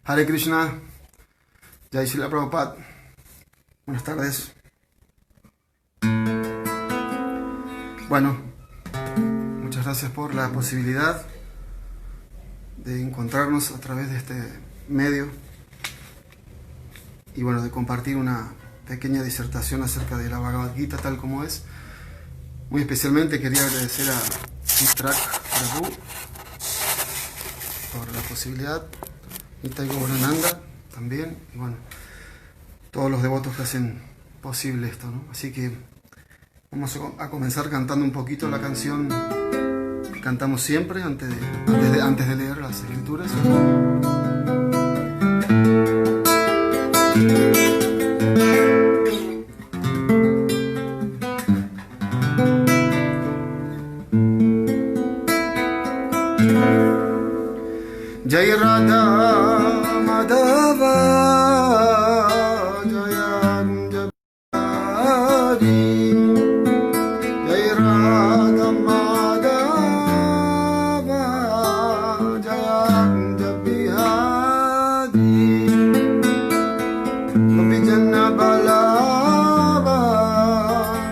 Hare Krishna, Jai Srila Prabhupada. Buenas tardes. Bueno, muchas gracias por la posibilidad de encontrarnos a través de este medio y bueno, de compartir una pequeña disertación acerca de la Bhagavad Gita tal como es. Muy especialmente quería agradecer a Chitrak Prabhu por la posibilidad, Nitai Gaurananda también, y bueno, todos los devotos que hacen posible esto, ¿no? Así que vamos a comenzar cantando un poquito la canción que cantamos siempre antes de leer las escrituras. Jai Radha Madhava Jaya Kunjabihari Jai Radha Madhava Jaya Kunjabihari Gopi Janna Balava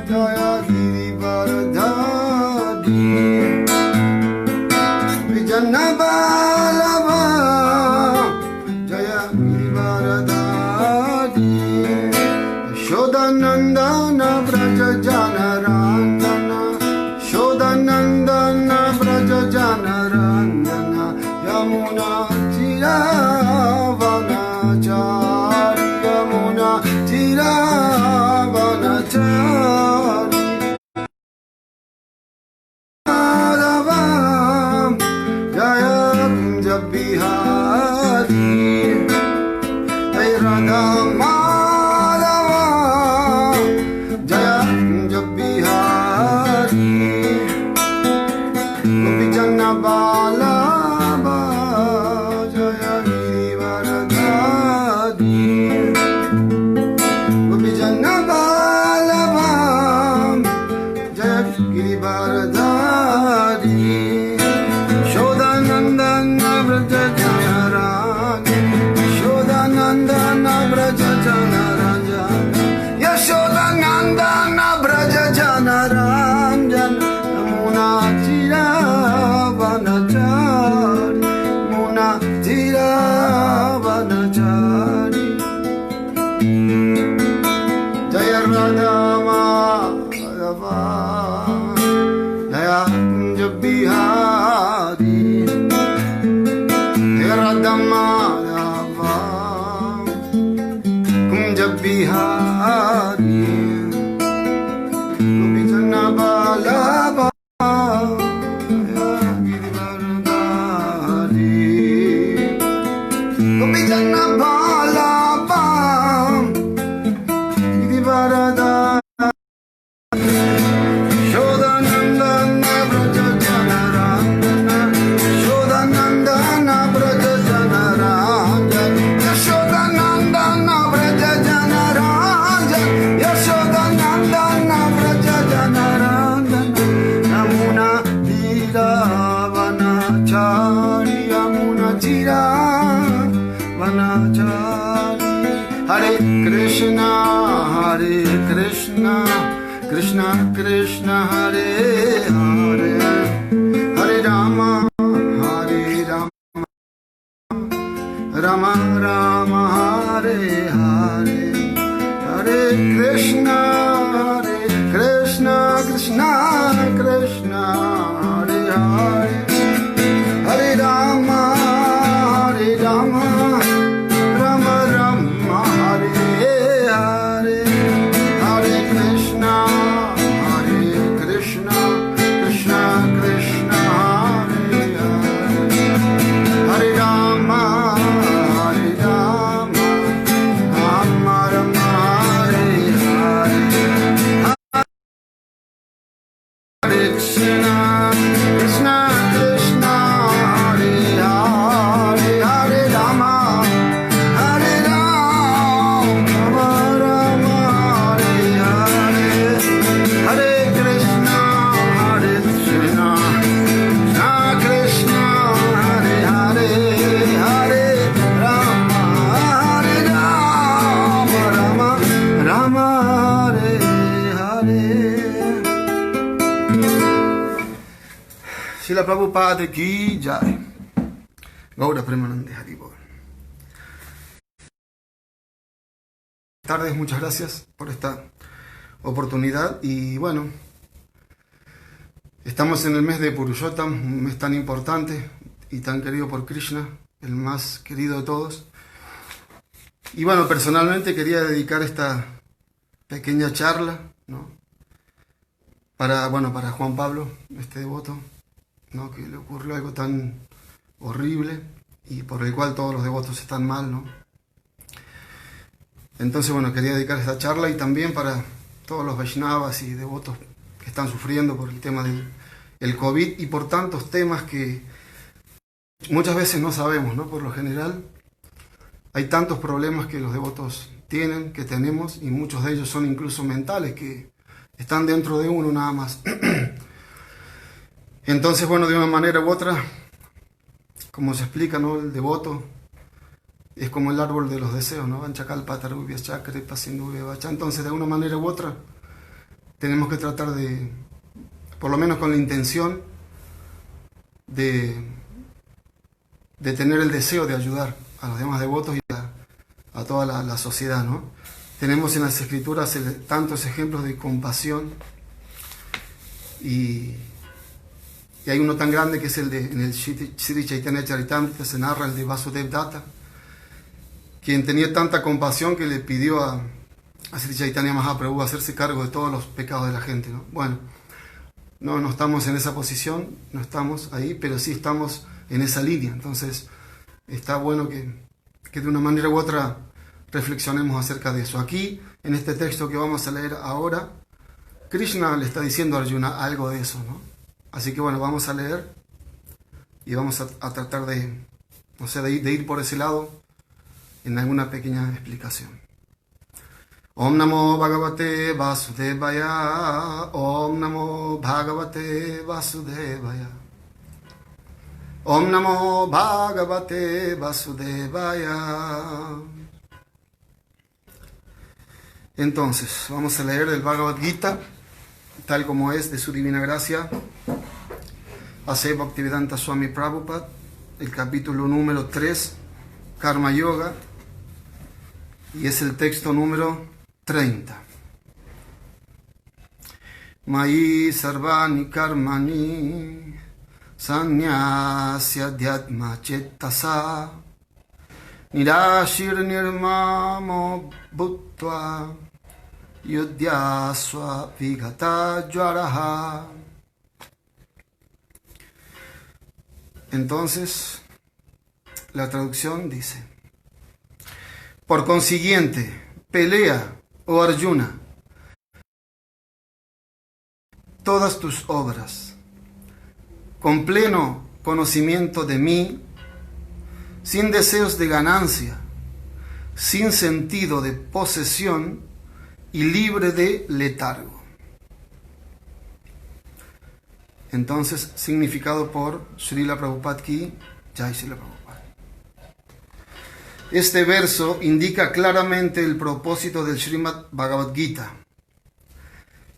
Jaya Girivardhari Gopi Janna Shodanandana Braja Janarandana Shodanandana Braja Janarandana Yamuna Tiravanachari Yamuna Tiravanachari Madhavam Jaya Kunjabihari Jai Radha Balaba Jaya Girivardhari Gopi Janna Balaba Jaya Girivardhari Shodanandana Braja Janarani Shodanandana Braja Janarani Yashodanandana Braja Janarani Yamuna Tiravanachari Muna Tiravanachari Jaya Radha Madhava Jaya Kunjabihari Jaya Radha Madhava Kunjabihari Gopi Janna Balaba Gopi Janna Balaba Girivardhari Shodanandana Braja Janarandana Shodanandana Braja Janarandana Shodanandana Braja Janarandana Yashodanandana Braja Janarandana Yamuna Tiravanachari Yamuna Tiravanachari Hare Krishna Krishna Krishna Hare Hare Hare Rama Rama Rama Hare Hare Hare Krishna Krishna Krishna Hare Hare Hare Rama Rama Rama Hare Hare Hare Krishna Srila Prabhupada ki jai. Gaura Premanande Haribol. Tardes, muchas gracias por esta oportunidad. Y bueno, estamos en el mes de Purushottam, un mes tan importante y tan querido por Krishna, el más querido de todos. Y bueno, personalmente quería dedicar esta pequeña charla, ¿no? para Juan Pablo, este devoto, ¿no? Que le ocurrió algo tan horrible y por el cual todos los devotos están mal, ¿no? Entonces, bueno, quería dedicar esta charla y también para todos los Vaishnavas y devotos que están sufriendo por el tema del COVID y por tantos temas que muchas veces no sabemos, ¿no? Por lo general, hay tantos problemas que los devotos tienen, que tenemos, y muchos de ellos son incluso mentales, que están dentro de uno nada más. Entonces, bueno, de una manera u otra, como se explica, ¿no? El devoto es como el árbol de los deseos, ¿no? Entonces, de una manera u otra, tenemos que tratar de, por lo menos con la intención de tener el deseo de ayudar a los demás devotos y a toda la sociedad, ¿no? Tenemos en las escrituras tantos ejemplos de compasión y hay uno tan grande que es en el Sri Chaitanya Charitamrita se narra el de Vasudev Datta, quien tenía tanta compasión que le pidió a Sri Chaitanya Mahaprabhu hacerse cargo de todos los pecados de la gente, ¿no? Bueno, no estamos en esa posición, no estamos ahí, pero sí estamos en esa línea. Entonces, está bueno que de una manera u otra reflexionemos acerca de eso. Aquí, en este texto que vamos a leer ahora, Krishna le está diciendo a Arjuna algo de eso, ¿no? Así que bueno, vamos a leer y vamos a tratar de ir por ese lado en alguna pequeña explicación. Om Namo Bhagavate Vasudevaya. Om Namo Bhagavate Vasudevaya. Om Namo Bhagavate Vasudevaya. Entonces, vamos a leer el Bhagavad Gita, tal como es de su divina gracia, Asai Bhaktivedanta Swami Prabhupada, el capítulo número 3, Karma Yoga, y es el texto número 30. Mayi sarvani karmani sanyasya dhyatma chettasa nirashir nirmamo bhuttva yudhyasva vigata jvaraha. Entonces, la traducción dice: por consiguiente, pelea, oh Arjuna, todas tus obras, con pleno conocimiento de mí, sin deseos de ganancia, sin sentido de posesión y libre de letargo. Entonces, significado por Srila Prabhupada ki jai. Srila Prabhupada. Este verso indica claramente el propósito del Srimad Bhagavad Gita.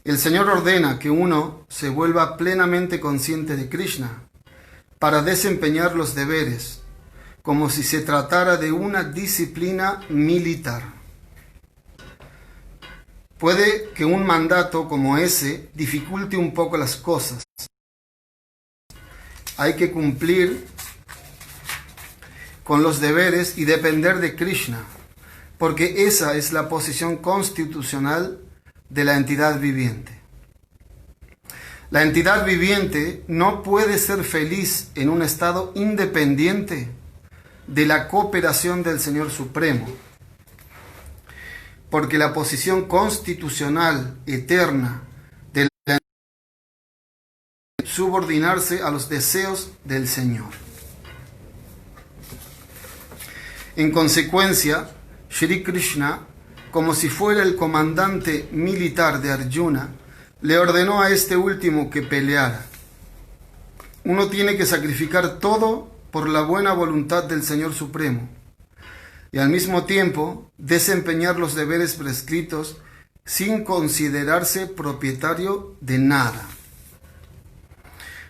El Señor ordena que uno se vuelva plenamente consciente de Krishna para desempeñar los deberes, como si se tratara de una disciplina militar. Puede que un mandato como ese dificulte un poco las cosas. Hay que cumplir con los deberes y depender de Krishna, porque esa es la posición constitucional de la entidad viviente. La entidad viviente no puede ser feliz en un estado independiente de la cooperación del Señor Supremo, porque la posición constitucional eterna de la entidad es subordinarse a los deseos del Señor. En consecuencia, Shri Krishna, como si fuera el comandante militar de Arjuna, le ordenó a este último que peleara. Uno tiene que sacrificar todo por la buena voluntad del Señor Supremo y al mismo tiempo desempeñar los deberes prescritos sin considerarse propietario de nada.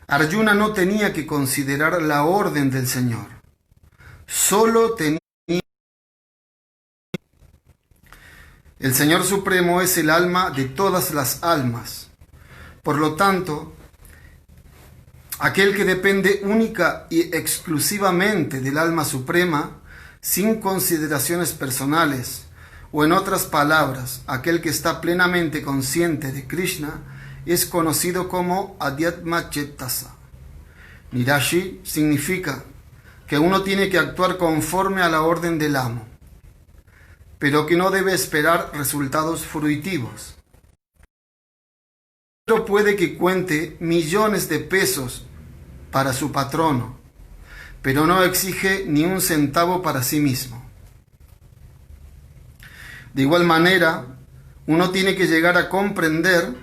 Arjuna no tenía que considerar la orden del Señor, solo tenía. El Señor Supremo es el alma de todas las almas. Por lo tanto, aquel que depende única y exclusivamente del alma suprema, sin consideraciones personales, o en otras palabras, aquel que está plenamente consciente de Krishna, es conocido como Adhyatma Chetasa. Nirashi significa que uno tiene que actuar conforme a la orden del amo, pero que no debe esperar resultados fruitivos. Pero puede que cuente millones de pesos para su patrono, pero no exige ni un centavo para sí mismo. De igual manera, uno tiene que llegar a comprender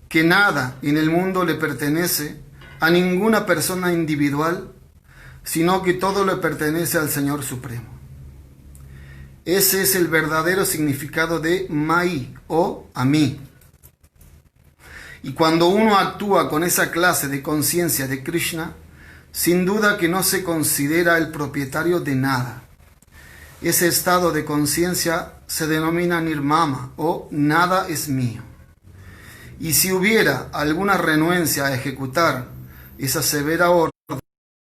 que nada en el mundo le pertenece a ninguna persona individual, sino que todo le pertenece al Señor Supremo. Ese es el verdadero significado de Mai, o a mí. Y cuando uno actúa con esa clase de conciencia de Krishna, sin duda que no se considera el propietario de nada. Ese estado de conciencia se denomina nirmama, o nada es mío. Y si hubiera alguna renuencia a ejecutar esa severa orden, la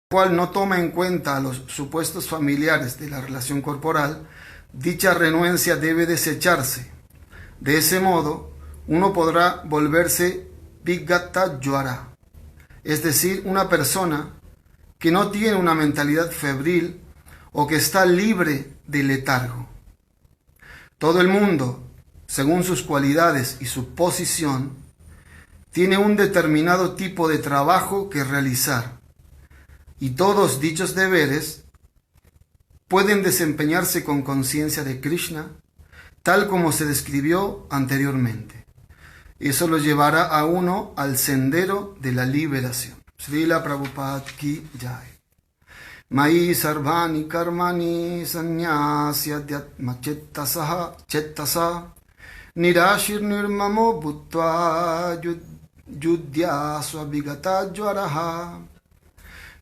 cual no toma en cuenta a los supuestos familiares de la relación corporal, dicha renuencia debe desecharse. De ese modo, uno podrá volverse Vigata Jwara, es decir, una persona que no tiene una mentalidad febril o que está libre de letargo. Todo el mundo, según sus cualidades y su posición, tiene un determinado tipo de trabajo que realizar, y todos dichos deberes pueden desempeñarse con conciencia de Krishna, tal como se describió anteriormente. Eso lo llevará a uno al sendero de la liberación. Srila Prabhupada ki jai. Mai sarvani karmani sannyasya dhyatma chettasa nirashir nirmamo bhutva yudhya swabhigata jwaraha.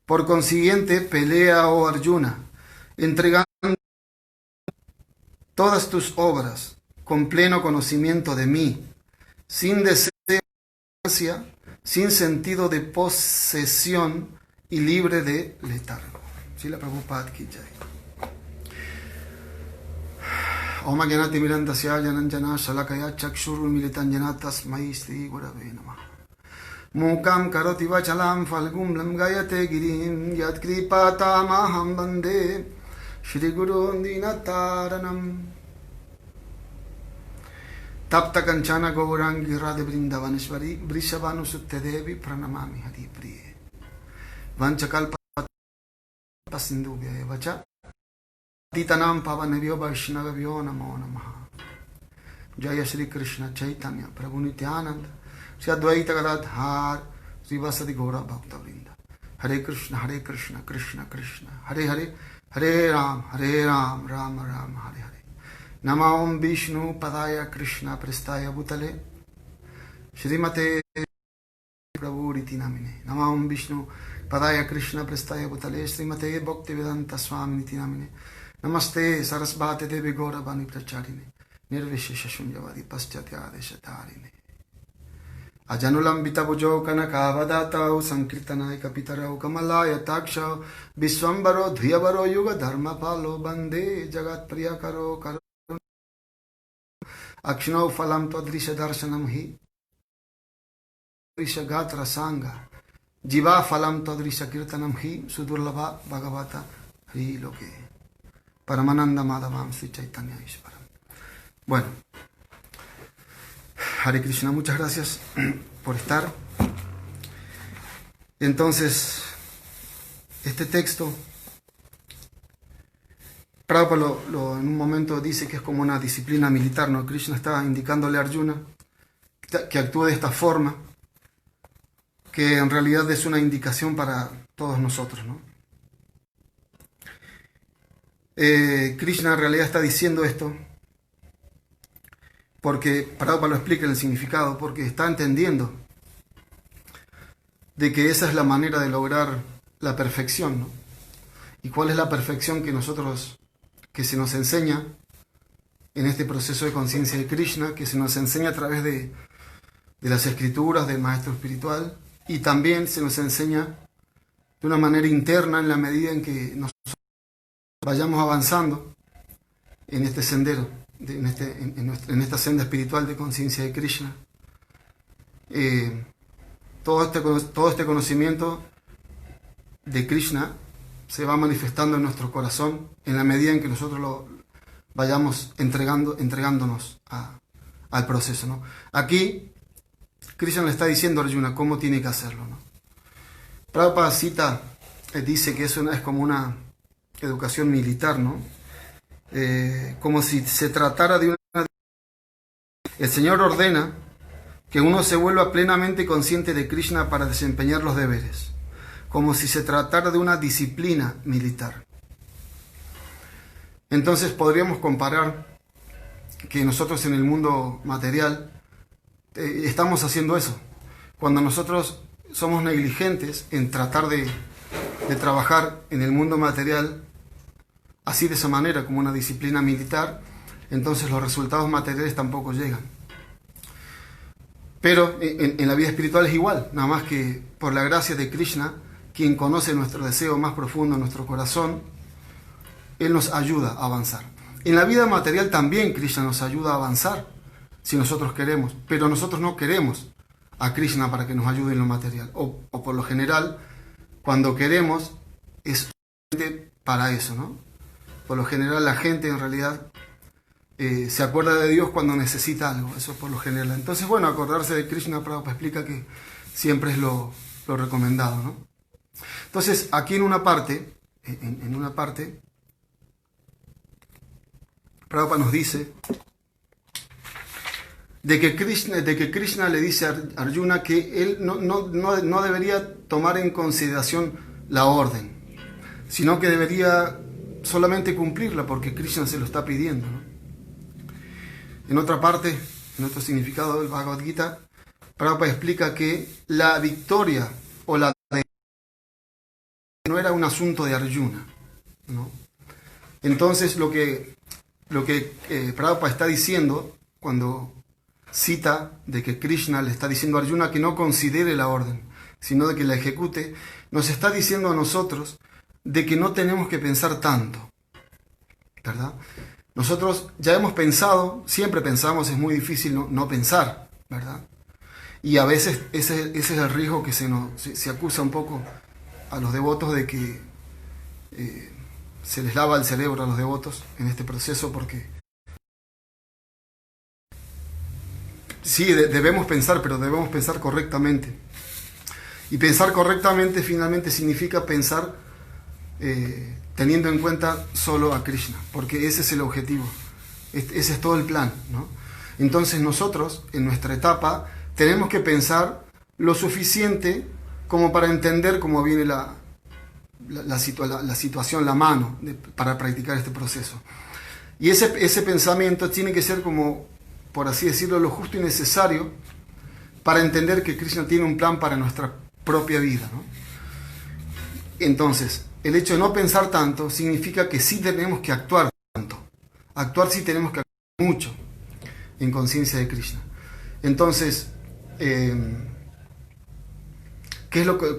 Por consiguiente, pelea, oh Arjuna, entregando todas tus obras con pleno conocimiento de mí, sin deseo, sin sentido de posesión y libre de letargo. Srila Prabhupada ki jai. Om Gyanati Mirandasya Jananjana Shalakaya Chakshurmilitan Jana Tasmai Shri Gurave Namah. Mukam Karoti Vachalam Falgum Lam Gayate Girim Yat Kripatamaham Bande Shri Guru Dinataranam. Tapta Kanchana Gaurangi Radhe Vrindavaneshwari Vrishabhanu Sutte Devi Pranamami Hari Priye Vanchakalpa Sindhubhya Vacha Titanam Pavanebhyo Vaishnavabhyo Namo Namaha. Jaya Shri Krishna Chaitanya Prabhu Nityananda Shri Advaita Gadadhar Shri Vasadi Gaura Bhakta Vrinda. Hare Krishna Krishna Krishna Hare Hare Hare Ram Ram Ram Hare Hare. Namam Vishnu Padaya Krishna Prestaya Bhutale Shrimate Prabhu Riti Namine. Namam Vishnu Padaya Krishna Prestaya Bhutale Shrimate Bhaktivedanta Swami Niti Namine. Namaste Sarasvate Devi Gaura Bani Pracharine Nirvishesha Shunyavadi Paschatya Deshatarine Ajanulambita Bhujo Kanakavadata Sankirtanai Kapitarau Kamalaya Taksha Viswambaro Dhyavaro Yuga Dharma Palo Bande Jagat Priyakaro Karo Akshnau Phalam Tadrisha Darshanam Hi Drisha Gatra Sangha Jiva Phalam Tadrisha Kirtanam Hi Sudurlabha Bhagavata Hri Loke Paramananda Madhavam Sri Chaitanya Ishvaram. Bueno, Hare Krishna, muchas gracias por estar. Entonces, este texto, Prabhupada en un momento dice que es como una disciplina militar, ¿no? Krishna está indicándole a Arjuna que actúe de esta forma, que en realidad es una indicación para todos nosotros, ¿no? Krishna en realidad está diciendo esto porque Prabhupada lo explica en el significado, porque está entendiendo de que esa es la manera de lograr la perfección, ¿no? ¿Y cuál es la perfección que se nos enseña en este proceso de conciencia de Krishna, que se nos enseña a través de las escrituras del maestro espiritual, y también se nos enseña de una manera interna en la medida en que nosotros vayamos avanzando en este sendero, en esta senda espiritual de conciencia de Krishna? Todo este conocimiento de Krishna se va manifestando en nuestro corazón en la medida en que nosotros lo vayamos entregándonos al proceso, ¿no? Aquí Krishna le está diciendo a Arjuna cómo tiene que hacerlo, ¿no? Prabhupada cita, dice que eso es como una educación militar, ¿no? Como si se tratara de una... El Señor ordena que uno se vuelva plenamente consciente de Krishna para desempeñar los deberes, como si se tratara de una disciplina militar. Entonces podríamos comparar que nosotros en el mundo material estamos haciendo eso. Cuando nosotros somos negligentes en tratar de trabajar en el mundo material así de esa manera, como una disciplina militar, entonces los resultados materiales tampoco llegan. Pero en la vida espiritual es igual, nada más que por la gracia de Krishna, quien conoce nuestro deseo más profundo en nuestro corazón, Él nos ayuda a avanzar. En la vida material también Krishna nos ayuda a avanzar, si nosotros queremos, pero nosotros no queremos a Krishna para que nos ayude en lo material. O por lo general, cuando queremos, es para eso, ¿no? Por lo general la gente en realidad se acuerda de Dios cuando necesita algo, eso por lo general. Entonces, bueno, acordarse de Krishna, Prabhupada explica que siempre es lo recomendado, ¿no? Entonces, aquí en una parte, Prabhupada nos dice de que Krishna le dice a Arjuna que él no debería tomar en consideración la orden, sino que debería solamente cumplirla porque Krishna se lo está pidiendo, ¿no? En otra parte, en otro significado del Bhagavad Gita, Prabhupada explica que la victoria o la no era un asunto de Arjuna, ¿no? Entonces lo que Prabhupada está diciendo cuando cita de que Krishna le está diciendo a Arjuna que no considere la orden, sino de que la ejecute, nos está diciendo a nosotros de que no tenemos que pensar tanto, ¿verdad? Nosotros ya hemos pensado, siempre pensamos, es muy difícil no pensar, ¿verdad? Y a veces ese es el riesgo que se acusa un poco a los devotos de que se les lava el cerebro a los devotos en este proceso, porque sí, debemos pensar, pero debemos pensar correctamente. Y pensar correctamente finalmente significa pensar teniendo en cuenta solo a Krishna, porque ese es el objetivo, ese es todo el plan, ¿no? Entonces nosotros, en nuestra etapa, tenemos que pensar lo suficiente como para entender cómo viene la situación, la mano, para practicar este proceso. Y ese pensamiento tiene que ser como, por así decirlo, lo justo y necesario para entender que Krishna tiene un plan para nuestra propia vida, ¿no? Entonces, el hecho de no pensar tanto significa que sí tenemos que actuar tanto. Actuar sí tenemos que actuar mucho en conciencia de Krishna. Entonces,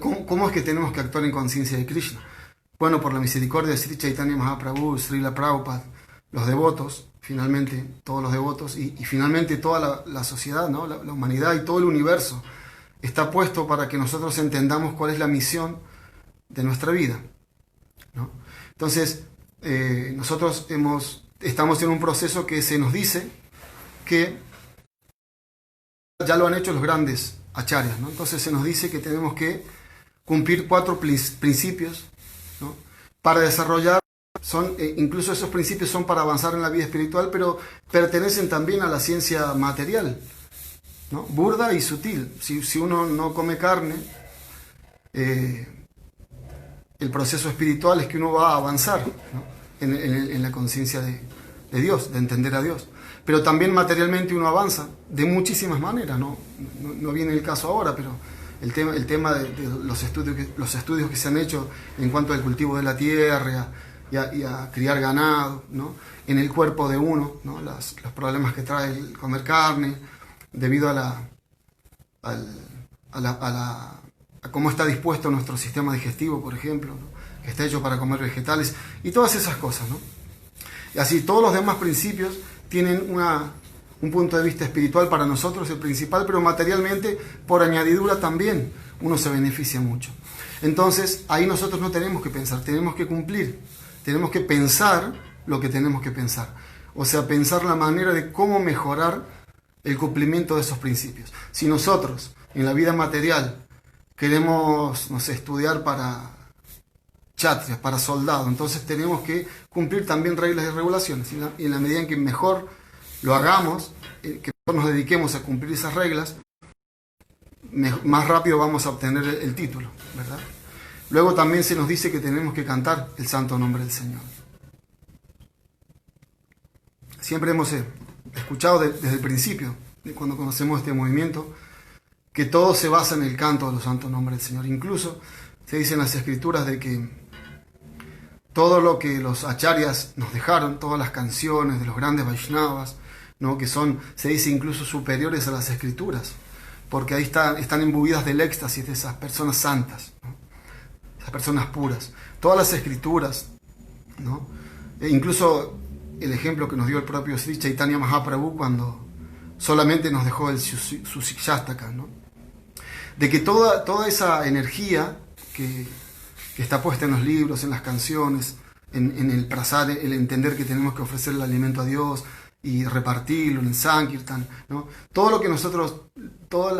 ¿cómo es que tenemos que actuar en conciencia de Krishna? Bueno, por la misericordia de Sri Chaitanya Mahaprabhu, Srila Prabhupada, los devotos, finalmente, todos los devotos, y finalmente toda la sociedad, ¿no? La humanidad y todo el universo está puesto para que nosotros entendamos cuál es la misión de nuestra vida, ¿no? Entonces, nosotros estamos en un proceso que se nos dice que ya lo han hecho los grandes acharyas, ¿no? Entonces se nos dice que tenemos que cumplir 4 principios, ¿no? Para desarrollar, incluso esos principios son para avanzar en la vida espiritual, pero pertenecen también a la ciencia material, ¿no? Burda y sutil. Si uno no come carne, el proceso espiritual es que uno va a avanzar, ¿no? en la conciencia de Dios, de entender a Dios. Pero también materialmente uno avanza de muchísimas maneras, no viene el caso ahora, pero el tema de los estudios que se han hecho en cuanto al cultivo de la tierra y a criar ganado, ¿no? En el cuerpo de uno, ¿no? Los problemas que trae el comer carne, debido a cómo está dispuesto nuestro sistema digestivo, por ejemplo, ¿no? Que está hecho para comer vegetales y todas esas cosas, ¿no? Y así todos los demás principios tienen un punto de vista espiritual para nosotros, el principal, pero materialmente, por añadidura también, uno se beneficia mucho. Entonces, ahí nosotros no tenemos que pensar, tenemos que cumplir, tenemos que pensar lo que tenemos que pensar. O sea, pensar la manera de cómo mejorar el cumplimiento de esos principios. Si nosotros, en la vida material, queremos, no sé, estudiar para chatrias, para soldado, entonces tenemos que cumplir también reglas y regulaciones. Y en la medida en que mejor lo hagamos, que mejor nos dediquemos a cumplir esas reglas, más rápido vamos a obtener el título, ¿verdad? Luego también se nos dice que tenemos que cantar el santo nombre del Señor. Siempre hemos escuchado desde el principio, cuando conocemos este movimiento, que todo se basa en el canto de los santos nombres del Señor. Incluso se dice en las Escrituras de que todo lo que los acharyas nos dejaron, todas las canciones de los grandes Vaishnavas, ¿no? Que son, se dice, incluso superiores a las Escrituras, porque ahí están imbuidas del éxtasis de esas personas santas, ¿no? Esas personas puras. Todas las Escrituras, ¿no? E incluso el ejemplo que nos dio el propio Sri Chaitanya Mahaprabhu cuando solamente nos dejó el Susikshastaka, ¿no? De que toda esa energía que está puesta en los libros, en las canciones, en el prasad, el entender que tenemos que ofrecer el alimento a Dios y repartirlo en el Sankirtan, ¿no? Todo lo que nosotros, todo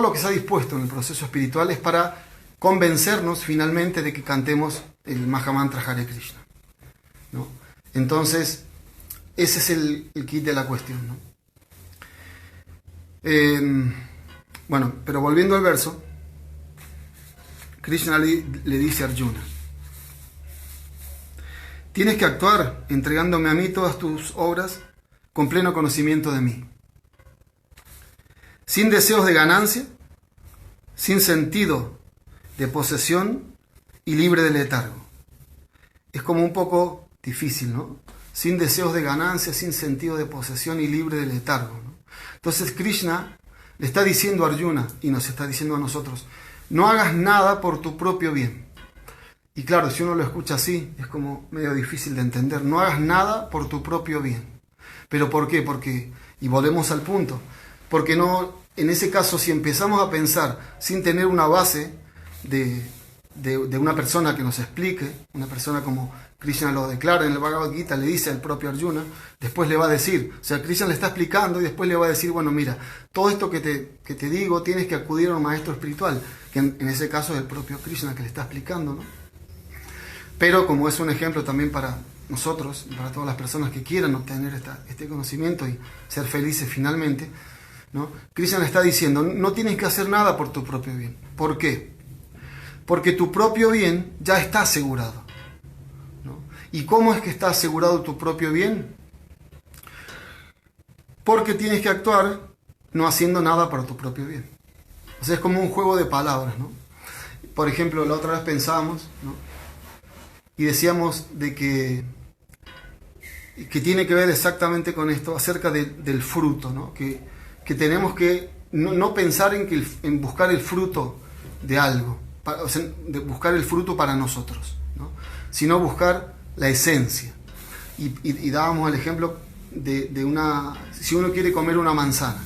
lo que se ha dispuesto en el proceso espiritual es para convencernos finalmente de que cantemos el Mahamantra Hare Krishna, ¿no? Entonces, ese es el kit de la cuestión, ¿no? Bueno, pero volviendo al verso, Krishna le dice a Arjuna: tienes que actuar entregándome a mí todas tus obras con pleno conocimiento de mí, sin deseos de ganancia, sin sentido de posesión y libre de letargo. Es como un poco difícil, ¿no? Sin deseos de ganancia, sin sentido de posesión y libre de letargo, ¿no? Entonces Krishna le está diciendo a Arjuna y nos está diciendo a nosotros: no hagas nada por tu propio bien. Y claro, si uno lo escucha así, es como medio difícil de entender. No hagas nada por tu propio bien. ¿Pero por qué? Porque, y volvemos al punto, porque no, en ese caso, si empezamos a pensar sin tener una base de una persona que nos explique, una persona como Krishna lo declara en el Bhagavad Gita, le dice al propio Arjuna, después le va a decir, o sea, Krishna le está explicando y después le va a decir, bueno, mira, todo esto que te digo, tienes que acudir a un maestro espiritual, que en ese caso es el propio Krishna que le está explicando, ¿no? Pero como es un ejemplo también para nosotros, para todas las personas que quieran obtener este conocimiento y ser felices finalmente, ¿no? Krishna le está diciendo, no tienes que hacer nada por tu propio bien. ¿Por qué? Porque tu propio bien ya está asegurado, ¿no? ¿Y cómo es que está asegurado tu propio bien? Porque tienes que actuar no haciendo nada para tu propio bien. O sea, es como un juego de palabras, ¿no? Por ejemplo, la otra vez pensábamos, ¿no? Y decíamos de que tiene que ver exactamente con esto, acerca del fruto, ¿no? Que tenemos que no pensar en buscar el fruto de algo, o sea, de buscar el fruto para nosotros, ¿no? Sino buscar la esencia. Y dábamos el ejemplo de si uno quiere comer una manzana.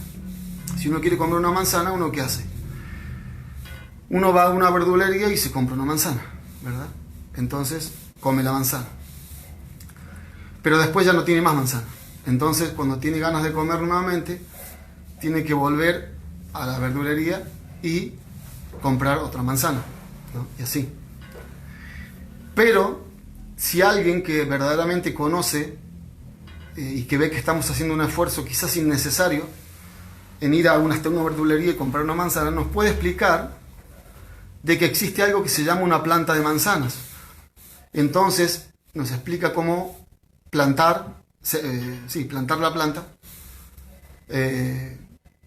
Si uno quiere comer una manzana, ¿uno qué hace? Uno va a una verdulería y se compra una manzana, ¿verdad? Entonces come la manzana. Pero después ya no tiene más manzana. Entonces, cuando tiene ganas de comer nuevamente, tiene que volver a la verdulería y comprar otra manzana, ¿no? Y así. Pero si alguien que verdaderamente conoce y que ve que estamos haciendo un esfuerzo quizás innecesario en ir hasta una verdulería y comprar una manzana, nos puede explicar de que existe algo que se llama una planta de manzanas. Entonces nos explica cómo plantar la planta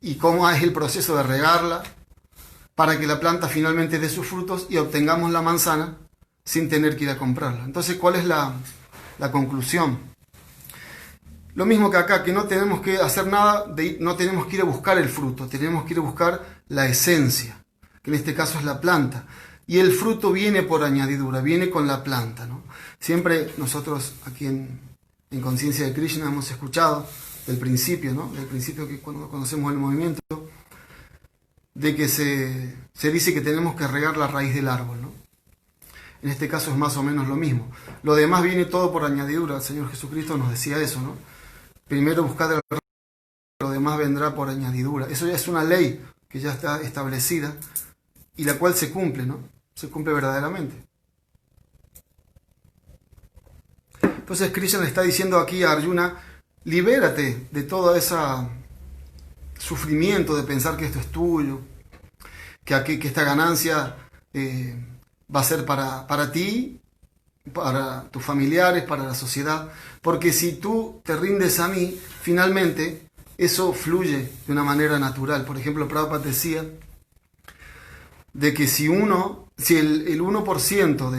y cómo es el proceso de regarla para que la planta finalmente dé sus frutos y obtengamos la manzana sin tener que ir a comprarla. Entonces, ¿cuál es la conclusión? Lo mismo que acá, que no tenemos que hacer nada, no tenemos que ir a buscar el fruto, tenemos que ir a buscar la esencia, que en este caso es la planta. Y el fruto viene por añadidura, viene con la planta, ¿no? Siempre nosotros aquí en Conciencia de Krishna hemos escuchado del principio, ¿no? Del principio que cuando conocemos el movimiento, de que se dice que tenemos que regar la raíz del árbol, ¿no? En este caso es más o menos lo mismo. Lo demás viene todo por añadidura. El Señor Jesucristo nos decía eso, ¿no? Primero buscad el reino, lo demás vendrá por añadidura. Eso ya es una ley que ya está establecida y la cual se cumple, ¿no? Se cumple verdaderamente. Entonces Krishna le está diciendo aquí a Arjuna, libérate de todo ese sufrimiento de pensar que esto es tuyo, que esta ganancia va a ser para ti, para tus familiares, para la sociedad, porque si tú te rindes a mí, finalmente eso fluye de una manera natural. Por ejemplo, Prabhupada decía de que si el 1%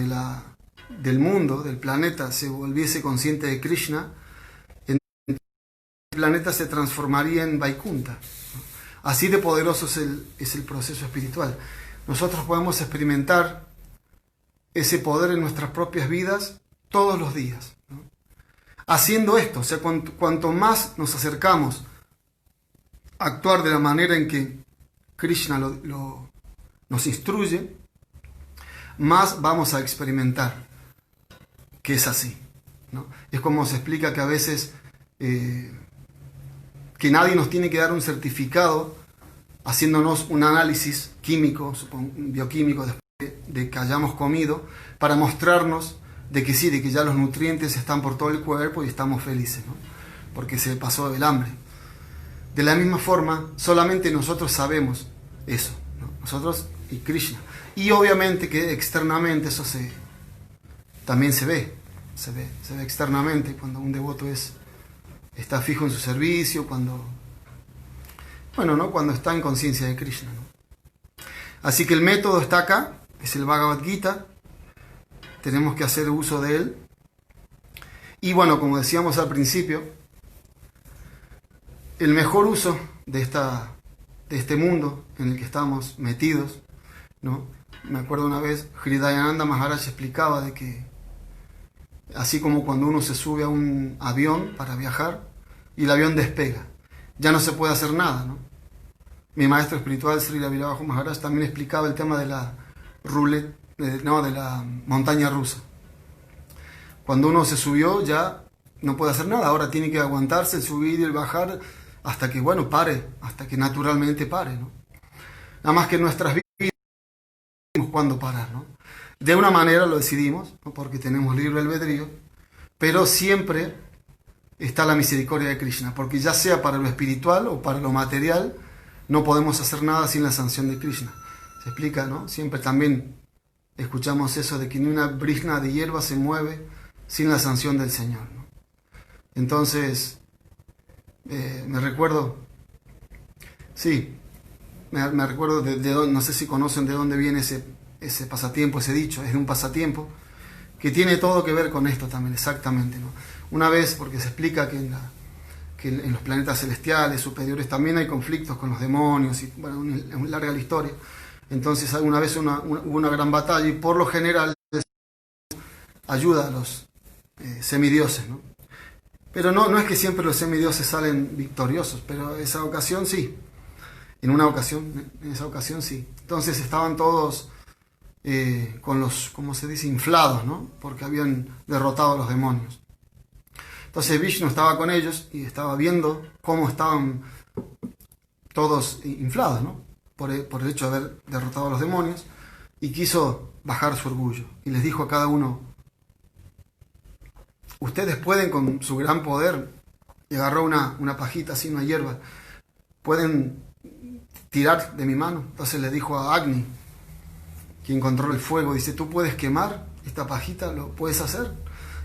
del mundo, del planeta, se volviese consciente de Krishna, el planeta se transformaría en Vaikunta. Así de poderoso es el proceso espiritual. Nosotros podemos experimentar ese poder en nuestras propias vidas todos los días, ¿no? Haciendo esto, o sea, cuanto más nos acercamos a actuar de la manera en que Krishna nos instruye, más vamos a experimentar que es así, ¿no? Es como se explica que a veces que nadie nos tiene que dar un certificado haciéndonos un análisis químico, bioquímico, después de que hayamos comido, para mostrarnos de que sí, de que ya los nutrientes están por todo el cuerpo y estamos felices, ¿no? Porque se pasó el hambre. De la misma forma, solamente nosotros sabemos eso, ¿no? Nosotros y Krishna. Y obviamente que externamente eso también se ve externamente cuando un devoto está fijo en su servicio, cuando está en conciencia de Krishna, ¿no? Así que el método está acá, es el Bhagavad Gita, tenemos que hacer uso de él. Y bueno, como decíamos al principio, el mejor uso de este mundo en el que estamos metidos, ¿no? Me acuerdo una vez, Hridayananda Maharaj explicaba de que así como cuando uno se sube a un avión para viajar y el avión despega, ya no se puede hacer nada, ¿no? Mi maestro espiritual, Srila Virabajo Maharaj, también explicaba el tema de la de la montaña rusa. Cuando uno se subió ya no puede hacer nada, ahora tiene que aguantarse el subir y el bajar hasta que, pare, hasta que naturalmente pare, ¿no? Nada más que en nuestras vidas decidimos cuándo parar, ¿no? De una manera lo decidimos, ¿no? Porque tenemos libre albedrío, pero siempre está la misericordia de Krishna, porque ya sea para lo espiritual o para lo material, no podemos hacer nada sin la sanción de Krishna. Se explica, ¿no? Siempre también escuchamos eso de que ni una brizna de hierba se mueve sin la sanción del Señor, ¿no? Entonces, me recuerdo no sé si conocen de dónde viene ese pasatiempo, ese dicho, es de un pasatiempo que tiene todo que ver con esto también, exactamente, ¿no? Una vez, porque se explica que en los planetas celestiales superiores también hay conflictos con los demonios, y bueno, es muy larga la historia. Entonces alguna vez hubo una gran batalla y por lo general ayuda a los semidioses, ¿no? Pero no es que siempre los semidioses salen victoriosos, pero esa ocasión sí. En esa ocasión sí. Entonces estaban todos con los, ¿cómo se dice?, inflados, ¿no? Porque habían derrotado a los demonios. Entonces Vishnu estaba con ellos y estaba viendo cómo estaban todos inflados, ¿no? Por el hecho de haber derrotado a los demonios, y quiso bajar su orgullo. Y les dijo a cada uno, ustedes pueden con su gran poder, y agarró una pajita así, una hierba, pueden tirar de mi mano. Entonces le dijo a Agni, quien controla el fuego, dice, ¿tú puedes quemar esta pajita? ¿Lo puedes hacer?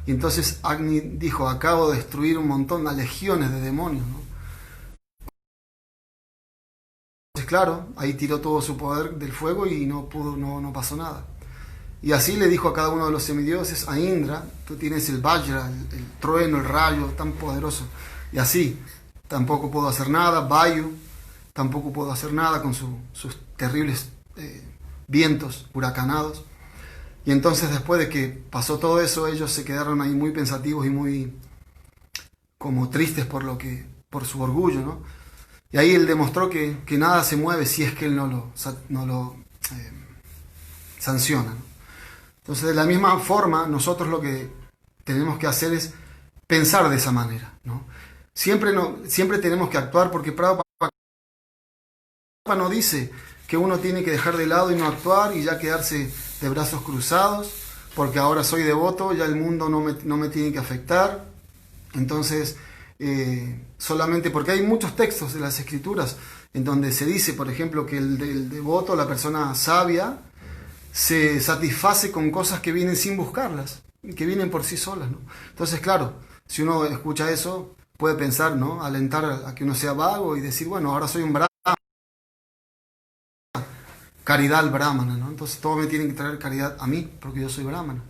Y entonces Agni dijo, acabo de destruir un montón, a legiones de demonios, ¿no? claro, ahí tiró todo su poder del fuego y no pasó nada. Y así le dijo a cada uno de los semidioses, a Indra, tú tienes el Vajra, el trueno, el rayo tan poderoso. Y así, tampoco puedo hacer nada. Vayu, tampoco puedo hacer nada con sus terribles vientos huracanados. Y entonces después de que pasó todo eso, ellos se quedaron ahí muy pensativos y muy como tristes por su orgullo, ¿no? Y ahí él demostró que nada se mueve si es que él no lo sanciona, ¿no? Entonces, de la misma forma, nosotros lo que tenemos que hacer es pensar de esa manera, ¿no? Siempre tenemos que actuar, porque Prabhupada no dice que uno tiene que dejar de lado y no actuar y ya quedarse de brazos cruzados, porque ahora soy devoto, ya el mundo no me tiene que afectar. Entonces, solamente porque hay muchos textos de las escrituras en donde se dice, por ejemplo, que el devoto, la persona sabia, se satisface con cosas que vienen sin buscarlas, que vienen por sí solas, ¿no? Entonces, claro, si uno escucha eso, puede pensar, ¿no? Alentar a que uno sea vago y decir, bueno, ahora soy un brahmana, caridad al brahmana, ¿no? Entonces todo me tiene que traer caridad a mí, porque yo soy brahmana.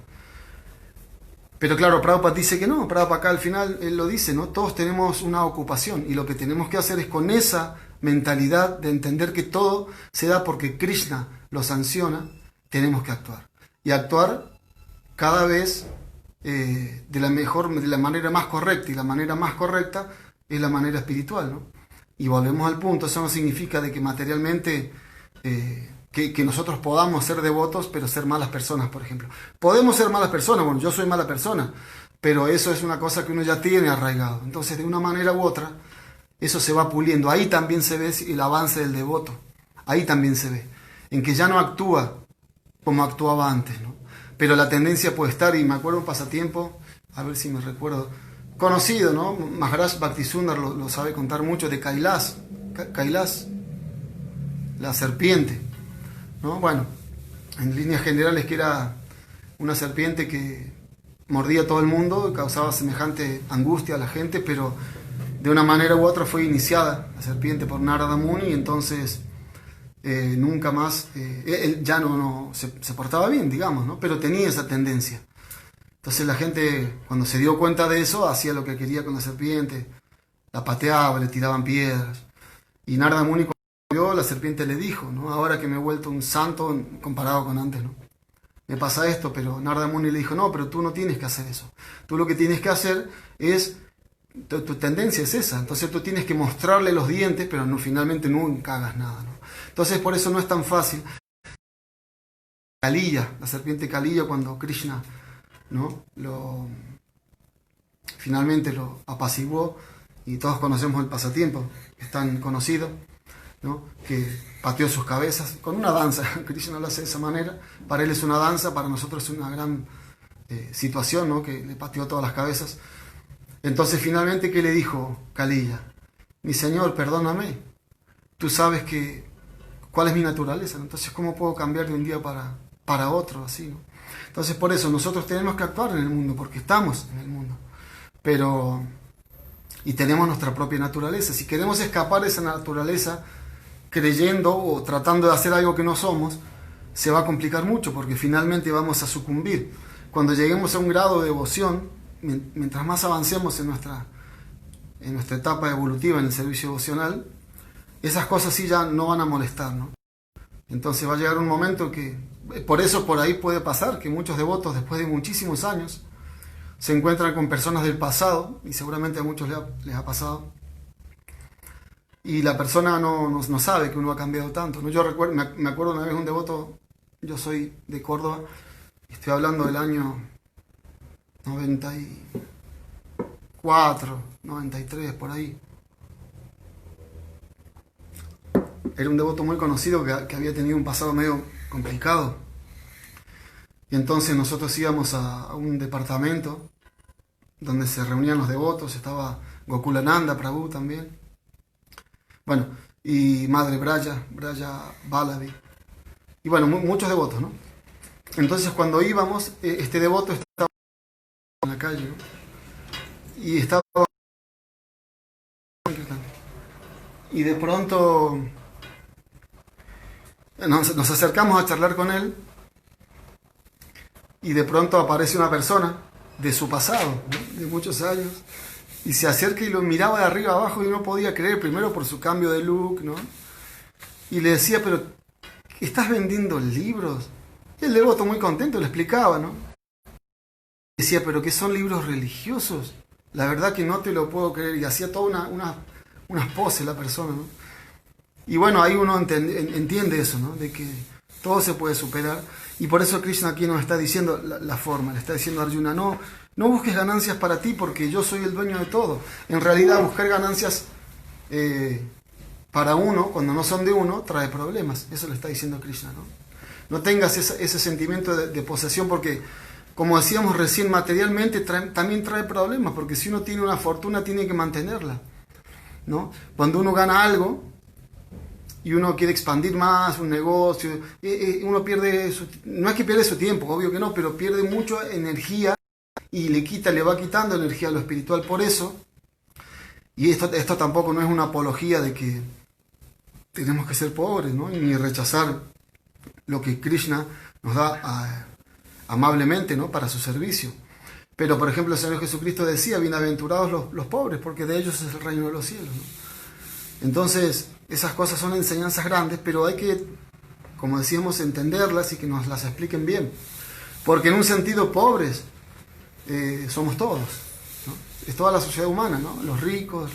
Pero claro, Prabhupada dice que no. Prabhupada acá al final, él lo dice, ¿no? Todos tenemos una ocupación y lo que tenemos que hacer es con esa mentalidad de entender que todo se da porque Krishna lo sanciona, tenemos que actuar. Y actuar cada vez de la manera más correcta. Y la manera más correcta es la manera espiritual, ¿no? Y volvemos al punto, eso no significa de que materialmente que nosotros podamos ser devotos, pero ser malas personas, por ejemplo. Podemos ser malas personas, bueno, yo soy mala persona, pero eso es una cosa que uno ya tiene arraigado. Entonces, de una manera u otra, eso se va puliendo. Ahí también se ve el avance del devoto. Ahí también se ve. En que ya no actúa como actuaba antes, ¿no? Pero la tendencia puede estar, y me acuerdo un pasatiempo, a ver si me recuerdo, conocido, ¿no? Maharaj Bhaktisundar lo sabe contar mucho, de Kailas, la serpiente, ¿no? Bueno, en líneas generales que era una serpiente que mordía a todo el mundo y causaba semejante angustia a la gente, pero de una manera u otra fue iniciada la serpiente por Narada Muni y entonces nunca más, él ya no se portaba bien, digamos, ¿no? Pero tenía esa tendencia. Entonces la gente, cuando se dio cuenta de eso, hacía lo que quería con la serpiente, la pateaba, le tiraban piedras. Y Narada Muni, cuando vio, la serpiente le dijo, ¿no? Ahora que me he vuelto un santo comparado con antes, ¿no? Me pasa esto, pero Narada Muni le dijo, no, pero tú no tienes que hacer eso. Tú lo que tienes que hacer es, tu tendencia es esa, entonces tú tienes que mostrarle los dientes, pero no, finalmente nunca hagas nada, ¿no? Entonces por eso no es tan fácil. Kaliya, la serpiente Kaliya, cuando Krishna, ¿no? Finalmente lo apaciguó, y todos conocemos el pasatiempo, es tan conocido, ¿no? Que pateó sus cabezas con una danza. Krishna lo hace de esa manera, para él es una danza, para nosotros es una gran situación, ¿no? Que le pateó todas las cabezas. Entonces finalmente, ¿qué le dijo Kaliya? Mi señor, perdóname, tú sabes cuál es mi naturaleza, ¿no? Entonces ¿cómo puedo cambiar de un día para otro así, ¿no? Entonces por eso nosotros tenemos que actuar en el mundo, porque estamos en el mundo, y tenemos nuestra propia naturaleza. Si queremos escapar de esa naturaleza creyendo o tratando de hacer algo que no somos, se va a complicar mucho, porque finalmente vamos a sucumbir. Cuando lleguemos a un grado de devoción, mientras más avancemos en nuestra etapa evolutiva en el servicio devocional, esas cosas sí ya no van a molestar, ¿no? Entonces va a llegar un momento que, por eso por ahí puede pasar que muchos devotos, después de muchísimos años, se encuentran con personas del pasado, y seguramente a muchos les ha pasado, y la persona no sabe que uno ha cambiado tanto, ¿no? Yo me acuerdo una vez un devoto, yo soy de Córdoba, estoy hablando del año 94, 93, por ahí. Era un devoto muy conocido que había tenido un pasado medio complicado. Y entonces nosotros íbamos a un departamento donde se reunían los devotos, estaba Gokulananda Prabhu también. Bueno, y Madre Braya Balavi. Y bueno, muchos devotos, ¿no? Entonces cuando íbamos, este devoto estaba en la calle, ¿no? Y estaba... Y de pronto Nos acercamos a charlar con él y de pronto aparece una persona de su pasado, ¿no? De muchos años, y se acerca y lo miraba de arriba abajo y no podía creer, primero por su cambio de look, ¿no? Y le decía, pero ¿estás vendiendo libros? Y el devoto muy contento le explicaba, ¿no? Decía, pero ¿qué son libros religiosos? La verdad que no te lo puedo creer. Y hacía toda unas poses la persona, ¿no? Y bueno, ahí uno entiende eso, ¿no? De que todo se puede superar. Y por eso Krishna aquí nos está diciendo la forma. Le está diciendo a Arjuna, no busques ganancias para ti porque yo soy el dueño de todo. En realidad buscar ganancias para uno, cuando no son de uno, trae problemas. Eso le está diciendo Krishna, ¿no? No tengas ese sentimiento de posesión porque, como decíamos recién, materialmente también trae problemas, porque si uno tiene una fortuna tiene que mantenerla, ¿no? Cuando uno gana algo y uno quiere expandir más un negocio, uno pierde no es que pierde su tiempo, obvio que no, pero pierde mucha energía y le va quitando energía a lo espiritual. Por eso, y esto tampoco no es una apología de que tenemos que ser pobres, ¿no? Ni rechazar lo que Krishna nos da amablemente, ¿no? Para su servicio. Pero, por ejemplo, el Señor Jesucristo decía, bienaventurados los pobres, porque de ellos es el reino de los cielos, ¿no? Entonces, esas cosas son enseñanzas grandes, pero hay que, como decíamos, entenderlas y que nos las expliquen bien. Porque en un sentido, pobres somos todos, ¿no? Es toda la sociedad humana, ¿no? Los ricos,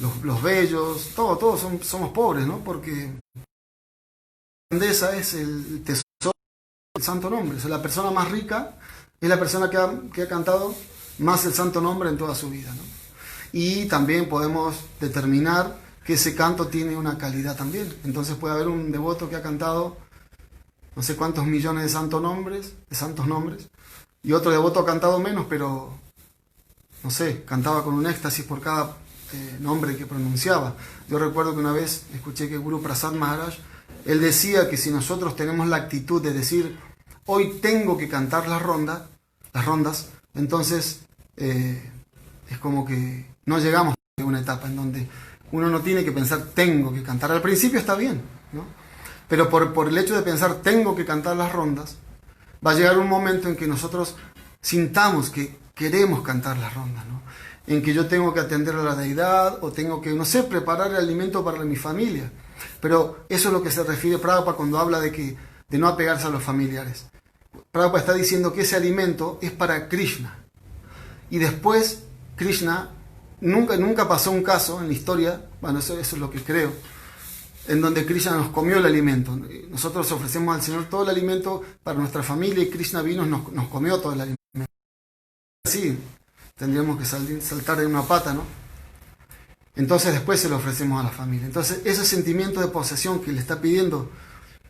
los bellos, todos somos pobres, ¿no? Porque la grandeza es el tesoro del santo nombre. O sea, la persona más rica es la persona que ha cantado más el santo nombre en toda su vida, ¿no? Y también podemos determinar que ese canto tiene una calidad también. Entonces puede haber un devoto que ha cantado no sé cuántos millones de santos nombres, y otro devoto ha cantado menos, pero no sé, cantaba con un éxtasis por cada nombre que pronunciaba. Yo recuerdo que una vez escuché que Guru Prasad Maharaj, él decía que si nosotros tenemos la actitud de decir, hoy tengo que cantar las rondas, entonces es como que no llegamos a una etapa en donde uno no tiene que pensar, tengo que cantar. Al principio está bien, ¿no? Pero por el hecho de pensar, tengo que cantar las rondas, va a llegar un momento en que nosotros sintamos que queremos cantar las rondas, ¿no? En que yo tengo que atender a la deidad o tengo que, no sé, preparar el alimento para mi familia. Pero eso es lo que se refiere Prabhupada cuando habla de no apegarse a los familiares. Prabhupada está diciendo que ese alimento es para Krishna. Y después Krishna, nunca pasó un caso en la historia, bueno, eso es lo que creo, en donde Krishna nos comió el alimento. Nosotros ofrecemos al Señor todo el alimento para nuestra familia y Krishna vino y nos comió todo el alimento. Así tendríamos que saltar de una pata, ¿no? Entonces después se lo ofrecemos a la familia. Entonces ese sentimiento de posesión que le está pidiendo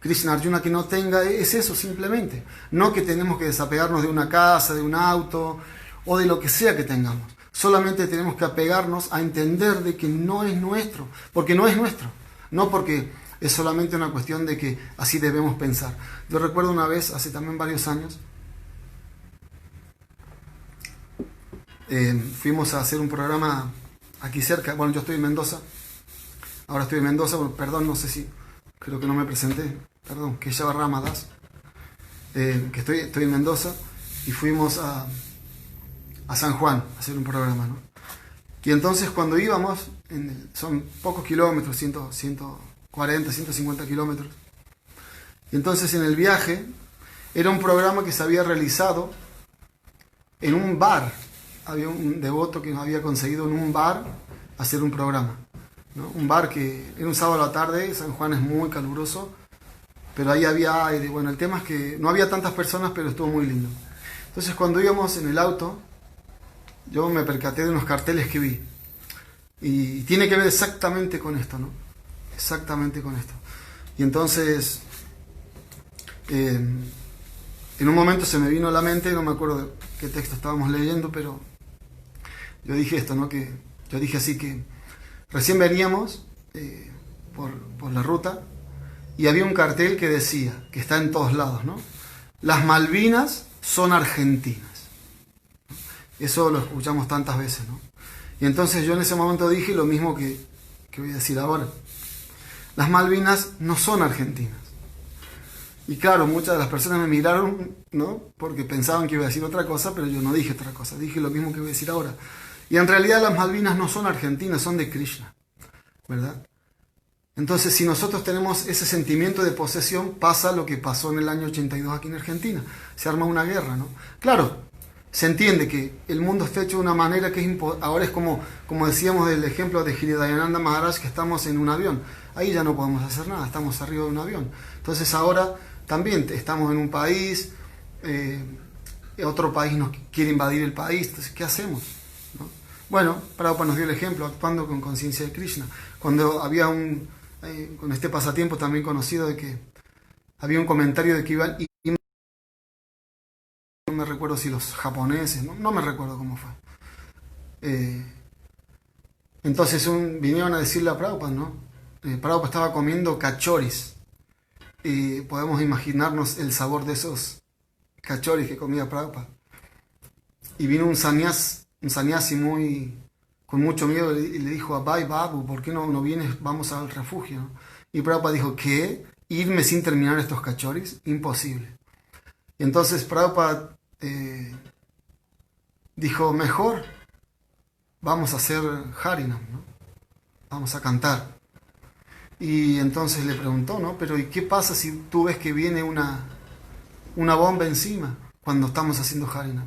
Krishna a Arjuna que no tenga, es eso simplemente. No que tenemos que desapegarnos de una casa, de un auto o de lo que sea que tengamos. Solamente tenemos que apegarnos a entender de que no es nuestro, porque no es nuestro. No porque es solamente una cuestión de que así debemos pensar. Yo recuerdo una vez, hace también varios años, fuimos a hacer un programa aquí cerca. Bueno, yo estoy en Mendoza. Ahora estoy en Mendoza. Bueno, perdón, no sé si... Creo que no me presenté. Perdón, que Shava Ramadas. Que estoy en Mendoza. Y fuimos a San Juan a hacer un programa, ¿no? Y entonces cuando íbamos, son pocos kilómetros, 140, 150 kilómetros. Y entonces en el viaje era un programa que se había realizado en un bar. Había un devoto que nos había conseguido en un bar hacer un programa, ¿no? Un bar que era un sábado a la tarde, San Juan es muy caluroso, pero ahí había aire. Bueno, el tema es que no había tantas personas, pero estuvo muy lindo. Entonces cuando íbamos en el auto, yo me percaté de unos carteles que vi. Y tiene que ver exactamente con esto, ¿no? Exactamente con esto. Y entonces, en un momento se me vino a la mente, no me acuerdo de qué texto estábamos leyendo, pero yo dije esto, ¿no? Yo dije así que recién veníamos por la ruta y había un cartel que decía, que está en todos lados, ¿no? Las Malvinas son argentinas. Eso lo escuchamos tantas veces, ¿no? Y entonces yo en ese momento dije lo mismo que voy a decir ahora. Las Malvinas no son argentinas. Y claro, muchas de las personas me miraron, ¿no? Porque pensaban que iba a decir otra cosa, pero yo no dije otra cosa, dije lo mismo que voy a decir ahora. Y en realidad las Malvinas no son argentinas, son de Krishna, ¿verdad? Entonces, si nosotros tenemos ese sentimiento de posesión, pasa lo que pasó en el año 82 aquí en Argentina. Se arma una guerra, ¿no? Claro, se entiende que el mundo está hecho de una manera que ahora es como decíamos del ejemplo de Hridayananda Maharaj, que estamos en un avión. Ahí ya no podemos hacer nada, estamos arriba de un avión. Entonces ahora también estamos en un país, otro país nos quiere invadir el país, entonces ¿qué hacemos? ¿No? Bueno, Prabhupada nos dio el ejemplo, actuando con conciencia de Krishna. Cuando había con este pasatiempo también conocido de que había un comentario de que iban, no me recuerdo si los japoneses, no me recuerdo cómo fue. Entonces vinieron a decirle a Prabhupada, ¿no? Prabhupada estaba comiendo cachoris. Y podemos imaginarnos el sabor de esos cachoris que comía Prabhupada. Y vino un sannyasi con mucho miedo y le dijo a Bhai Babu, ¿por qué no vienes? Vamos al refugio, ¿no? Y Prabhupada dijo, ¿qué? ¿Irme sin terminar estos cachoris? Imposible. Y entonces Prabhupada dijo, mejor vamos a hacer Harinam, ¿no? Vamos a cantar. Y entonces le preguntó, ¿no? Pero ¿y qué pasa si tú ves que viene una bomba encima cuando estamos haciendo Harinam?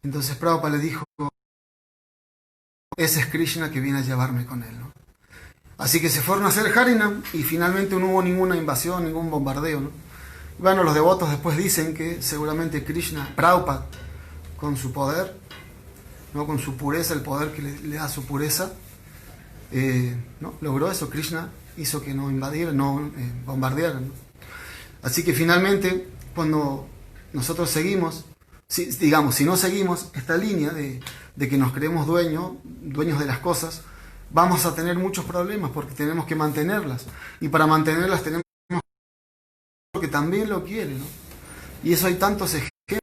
Entonces Prabhupada le dijo, ese es Krishna que viene a llevarme con él, ¿no? Así que se fueron a hacer Harinam y finalmente no hubo ninguna invasión, ningún bombardeo, ¿no? Bueno, los devotos después dicen que seguramente Krishna, Prabhupada, con su poder, ¿no? Con su pureza, el poder que le da su pureza, ¿no? Logró eso. Krishna hizo que no invadieran, no bombardearan, ¿no? Así que finalmente, cuando nosotros seguimos, si no seguimos esta línea de que nos creemos dueños de las cosas, vamos a tener muchos problemas porque tenemos que mantenerlas. Y para mantenerlas tenemos que también lo quiere, ¿no? Y eso hay tantos ejemplos.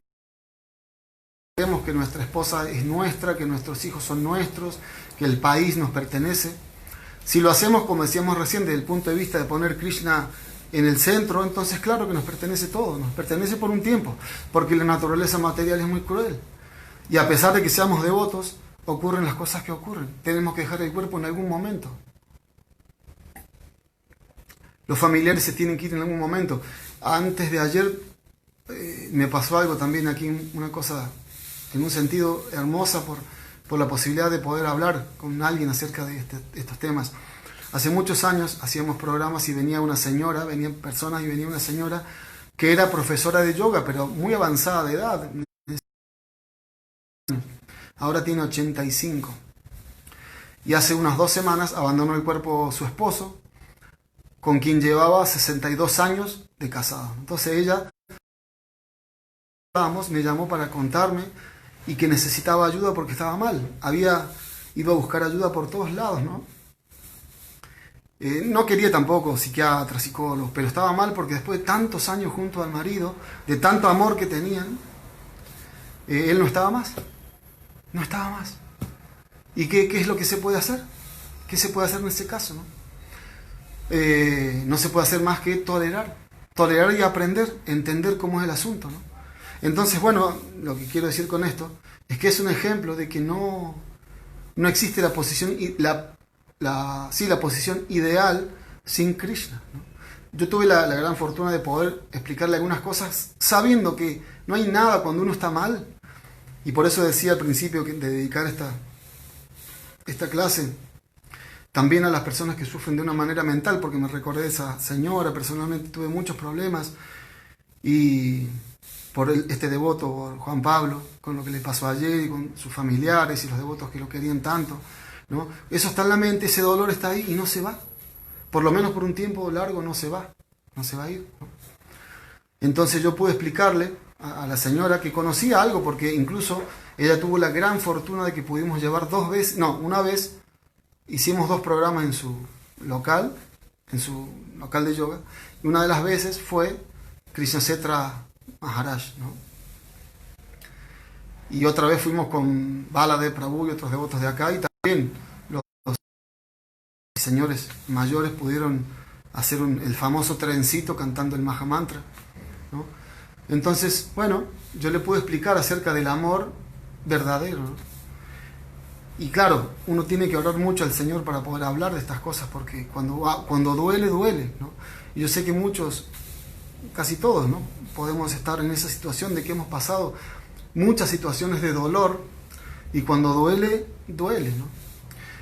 Creemos que nuestra esposa es nuestra, que nuestros hijos son nuestros, que el país nos pertenece. Si lo hacemos, como decíamos recién, desde el punto de vista de poner Krishna en el centro, entonces claro que nos pertenece todo, nos pertenece por un tiempo, porque la naturaleza material es muy cruel. Y a pesar de que seamos devotos, ocurren las cosas que ocurren. Tenemos que dejar el cuerpo en algún momento. Los familiares se tienen que ir en algún momento. Antes de ayer me pasó algo también aquí, una cosa en un sentido hermosa por la posibilidad de poder hablar con alguien acerca de estos temas. Hace muchos años hacíamos programas y venían personas y venía una señora que era profesora de yoga, pero muy avanzada de edad. Ahora tiene 85. Y hace unas 2 semanas abandonó el cuerpo su esposo, con quien llevaba 62 años de casado. Entonces ella me llamó para contarme y que necesitaba ayuda porque estaba mal. Había ido a buscar ayuda por todos lados, ¿no? No quería tampoco psiquiatras, psicólogos, pero estaba mal porque después de tantos años junto al marido, de tanto amor que tenían, él no estaba más. No estaba más. ¿Y qué es lo que se puede hacer? ¿Qué se puede hacer en ese caso, no? No se puede hacer más que tolerar y aprender, entender cómo es el asunto, ¿no? Entonces, bueno, lo que quiero decir con esto es que es un ejemplo de que no existe la posición, la posición ideal sin Krishna, ¿no? Yo tuve la gran fortuna de poder explicarle algunas cosas sabiendo que no hay nada cuando uno está mal, y por eso decía al principio de dedicar esta clase también a las personas que sufren de una manera mental, porque me recordé de esa señora. Personalmente tuve muchos problemas y por este devoto Juan Pablo, con lo que le pasó ayer y con sus familiares y los devotos que lo querían tanto, ¿no? Eso está en la mente, ese dolor está ahí y no se va. Por lo menos por un tiempo largo no se va a ir, ¿no? Entonces yo pude explicarle a la señora que conocía algo, porque incluso ella tuvo la gran fortuna de que pudimos llevar una vez hicimos 2 programas en su local de yoga, y una de las veces fue Krishna Setra Maharaj, ¿no? Y otra vez fuimos con Baladev Prabhu y otros devotos de acá, y también los señores mayores pudieron hacer el famoso trencito cantando el Mahamantra, ¿no? Entonces, bueno, yo le puedo explicar acerca del amor verdadero, ¿no? Y claro, uno tiene que orar mucho al Señor para poder hablar de estas cosas, porque cuando duele, duele, ¿no? Y yo sé que muchos, casi todos, ¿no?, podemos estar en esa situación de que hemos pasado muchas situaciones de dolor, y cuando duele, duele, ¿no?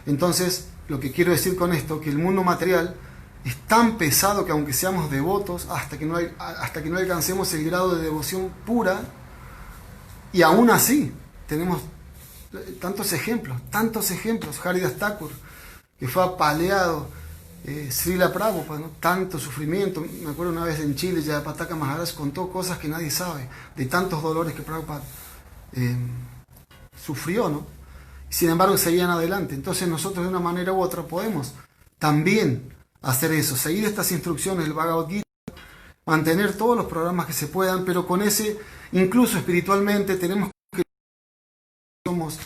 Entonces, lo que quiero decir con esto, que el mundo material es tan pesado que aunque seamos devotos, hasta que no alcancemos el grado de devoción pura, y aún así tenemos tantos ejemplos, Haridas Thakur, que fue apaleado, Srila Prabhupada, ¿no?, tanto sufrimiento. Me acuerdo una vez en Chile, Jayapataka Maharaj contó cosas que nadie sabe, de tantos dolores que Prabhupada sufrió, ¿no? Sin embargo, seguían adelante. Entonces nosotros de una manera u otra podemos también hacer eso, seguir estas instrucciones del Bhagavad Gita, mantener todos los programas que se puedan, pero con ese, incluso espiritualmente, tenemos que somos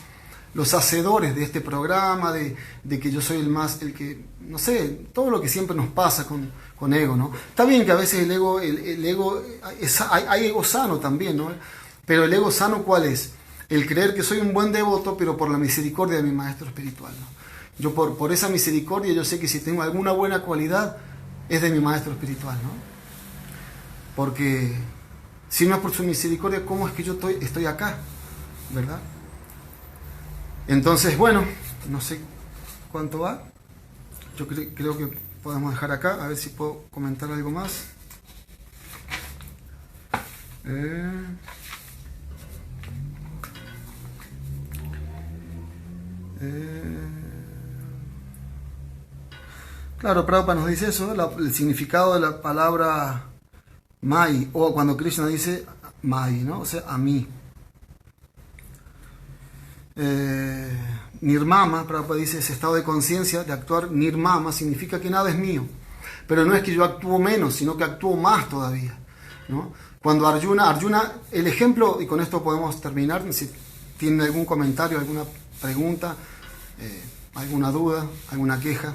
los hacedores de este programa, de que yo soy el que, no sé, todo lo que siempre nos pasa con ego, ¿no? Está bien que a veces el ego hay ego sano también, ¿no? Pero el ego sano, ¿cuál es? El creer que soy un buen devoto, pero por la misericordia de mi maestro espiritual, ¿no? Yo por esa misericordia, yo sé que si tengo alguna buena cualidad, es de mi maestro espiritual, ¿no? Porque si no es por su misericordia, ¿cómo es que yo estoy acá? ¿Verdad? Entonces, bueno, no sé cuánto va. Yo creo que podemos dejar acá, a ver si puedo comentar algo más. Claro, Prabhupada nos dice eso, el significado de la palabra Mai, o cuando Krishna dice Mai, ¿no? O sea, a mí. Nirmama, Prabhupada dice, ese estado de conciencia, de actuar nirmama, significa que nada es mío. Pero no es que yo actúo menos, sino que actúo más todavía, ¿no? Cuando Arjuna, el ejemplo, y con esto podemos terminar, si tienen algún comentario, alguna pregunta, alguna duda, alguna queja,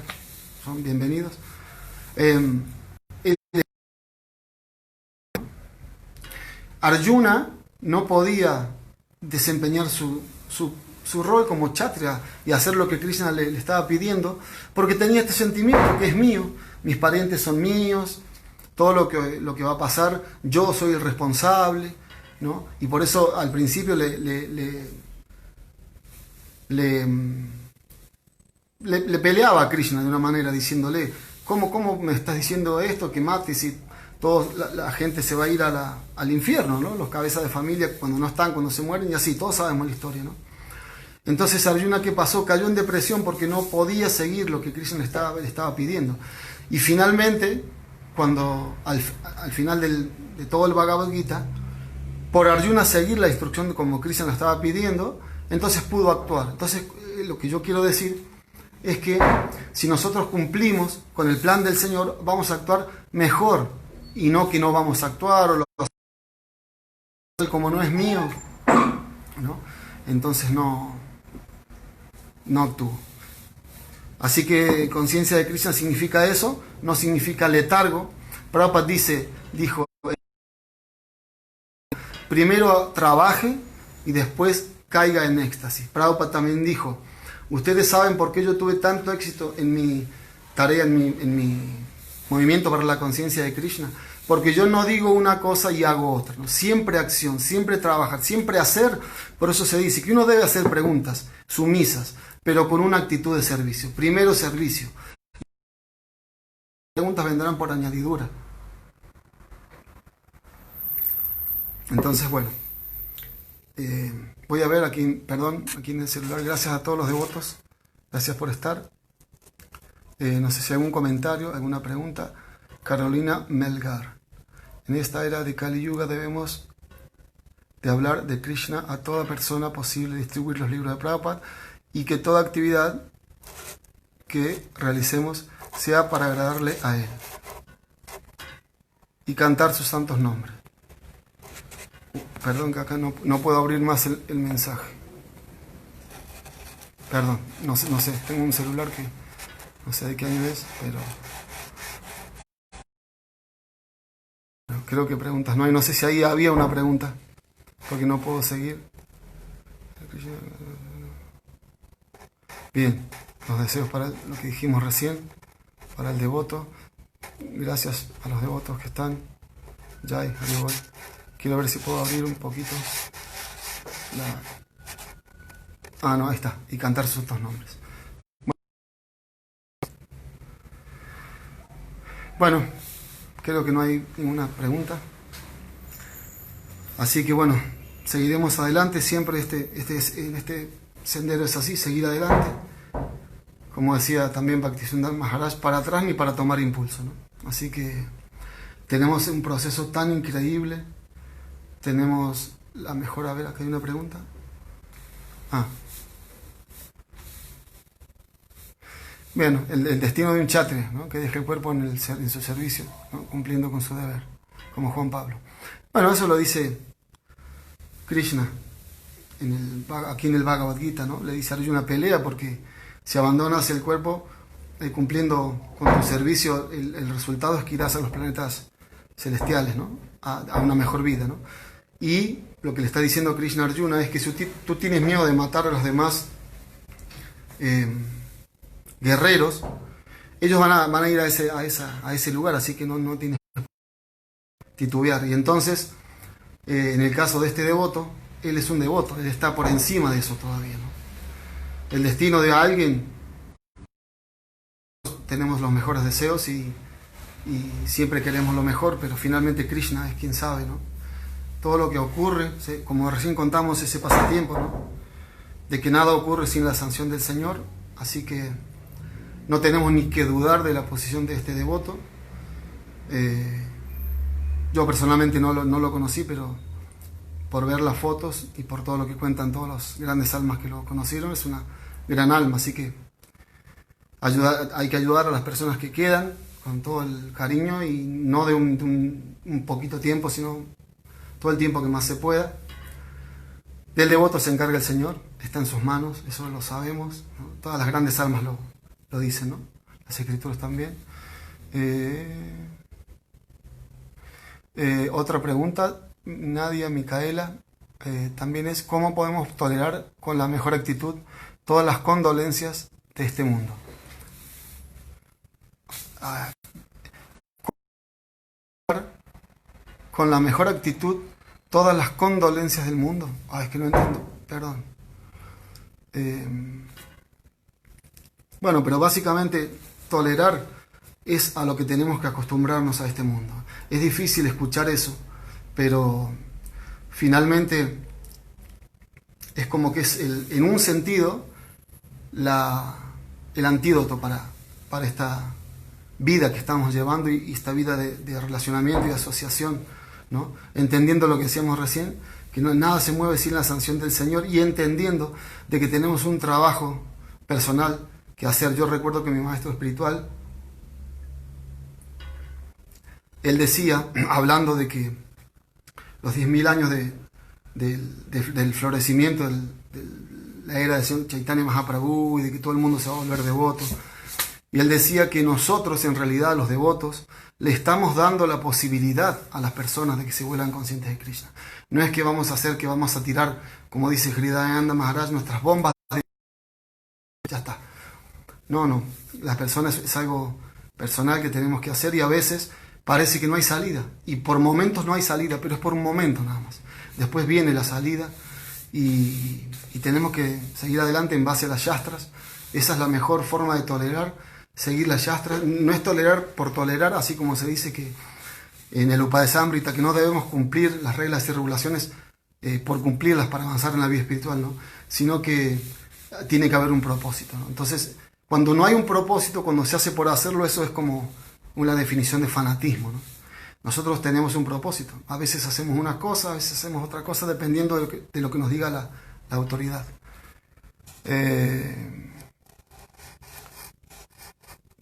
son bienvenidos. Arjuna no podía desempeñar su rol como kshatriya y hacer lo que Krishna le estaba pidiendo, porque tenía este sentimiento que es mío, mis parientes son míos, todo lo que va a pasar, yo soy el responsable, ¿no? Y por eso al principio le peleaba a Krishna de una manera, diciéndole, ¿cómo me estás diciendo esto? Que mate, si la gente se va a ir al infierno, ¿no? Los cabezas de familia cuando se mueren, y así, todos sabemos la historia, ¿no? Entonces Arjuna, ¿qué pasó? Cayó en depresión porque no podía seguir lo que Krishna le estaba pidiendo. Y finalmente, cuando al final de todo el Bhagavad Gita, por Arjuna seguir la instrucción como Krishna le estaba pidiendo, entonces pudo actuar. Entonces, lo que yo quiero decir es que si nosotros cumplimos con el plan del Señor, vamos a actuar mejor, y no que no vamos a actuar, como no es mío, ¿no? Entonces no actúo. Así que conciencia de Krishna significa eso, no significa letargo. Prabhupada dijo, primero trabaje y después caiga en éxtasis. Prabhupada también dijo, ustedes saben por qué yo tuve tanto éxito en mi tarea, en mi movimiento para la conciencia de Krishna. Porque yo no digo una cosa y hago otra, ¿no? Siempre acción, siempre trabajar, siempre hacer. Por eso se dice que uno debe hacer preguntas sumisas, pero con una actitud de servicio. Primero servicio. Las preguntas vendrán por añadidura. Entonces, bueno, voy a ver aquí en el celular. Gracias a todos los devotos. Gracias por estar. No sé si hay algún comentario, alguna pregunta. Carolina Melgar. En esta era de Kali Yuga debemos de hablar de Krishna a toda persona posible, distribuir los libros de Prabhupada, y que toda actividad que realicemos sea para agradarle a él y cantar sus santos nombres. Perdón que acá no puedo abrir más el mensaje. Perdón, no sé, tengo un celular que no sé de qué año es, pero creo que preguntas no hay. No sé si ahí había una pregunta, porque no puedo seguir. Bien, los deseos para lo que dijimos recién, para el devoto. Gracias a los devotos que están. Ya ahí voy. Quiero ver si puedo abrir un poquito la... Ah, no, ahí está. Y cantar sus dos nombres. Bueno, creo que no hay ninguna pregunta. Así que bueno, seguiremos adelante. Siempre en este sendero es así, seguir adelante. Como decía también Bhaktisiddhanta Maharaj, para atrás ni para tomar impulso, ¿no? Así que tenemos un proceso tan increíble. Tenemos la mejor... A ver, acá hay una pregunta. Bueno, el destino de un kshatriya, ¿no? Que deje el cuerpo en su servicio, ¿no? Cumpliendo con su deber, como Juan Pablo. Bueno, eso lo dice Krishna aquí en el Bhagavad Gita, ¿no? Le dice a Arjuna: pelea, porque si abandonas el cuerpo cumpliendo con tu servicio, el resultado es que irás a los planetas celestiales, ¿no? A una mejor vida, ¿no? Y lo que le está diciendo Krishna a Arjuna es que si tú tienes miedo de matar a los demás guerreros, ellos van a ir a ese lugar, así que no tienes que titubear. Y entonces, en el caso de este devoto, él es un devoto, él está por encima de eso todavía, ¿no? El destino de alguien, tenemos los mejores deseos y siempre queremos lo mejor, pero finalmente Krishna es quien sabe, ¿no? Todo lo que ocurre, como recién contamos ese pasatiempo, ¿no? De que nada ocurre sin la sanción del Señor, así que no tenemos ni que dudar de la posición de este devoto. Yo personalmente no lo conocí, pero por ver las fotos y por todo lo que cuentan todas las grandes almas que lo conocieron, es una gran alma, así que hay que ayudar a las personas que quedan con todo el cariño y no de un poquito tiempo, sino todo el tiempo que más se pueda. Del devoto se encarga el Señor, está en sus manos, eso lo sabemos, ¿no? Todas las grandes almas lo dicen, ¿no? Las escrituras también. Otra pregunta, Nadia Micaela, también es: ¿cómo podemos tolerar con la mejor actitud todas las condolencias de este mundo? Con la mejor actitud todas las condolencias del mundo. Es que no entiendo, perdón. Bueno, pero básicamente tolerar es a lo que tenemos que acostumbrarnos a este mundo. Es difícil escuchar eso, pero finalmente es como que es en un sentido el antídoto para esta vida que estamos llevando y esta vida de relacionamiento y de asociación, ¿no? Entendiendo lo que decíamos recién, que nada se mueve sin la sanción del Señor, y entendiendo de que tenemos un trabajo personal que hacer. Yo recuerdo que mi maestro espiritual, él decía, hablando de que los 10.000 años del florecimiento de la era de Chaitanya Mahaprabhu y de que todo el mundo se va a volver devoto, y él decía que nosotros, en realidad, los devotos, le estamos dando la posibilidad a las personas de que se vuelvan conscientes de Krishna. No es que vamos a hacer, que vamos a tirar, como dice Hridayananda Maharaj, nuestras bombas de... Ya está. No. Las personas es algo personal que tenemos que hacer, y a veces parece que no hay salida. Y por momentos no hay salida, pero es por un momento nada más. Después viene la salida y tenemos que seguir adelante en base a las yastras. Esa es la mejor forma de tolerar. Seguir las yastras, no es tolerar por tolerar, así como se dice que en el Upadesamrita, que no debemos cumplir las reglas y regulaciones por cumplirlas para avanzar en la vida espiritual, ¿no? Sino que tiene que haber un propósito, ¿no? Entonces, cuando no hay un propósito, cuando se hace por hacerlo, eso es como una definición de fanatismo, ¿no? Nosotros tenemos un propósito, a veces hacemos una cosa, a veces hacemos otra cosa, dependiendo de lo que nos diga la autoridad.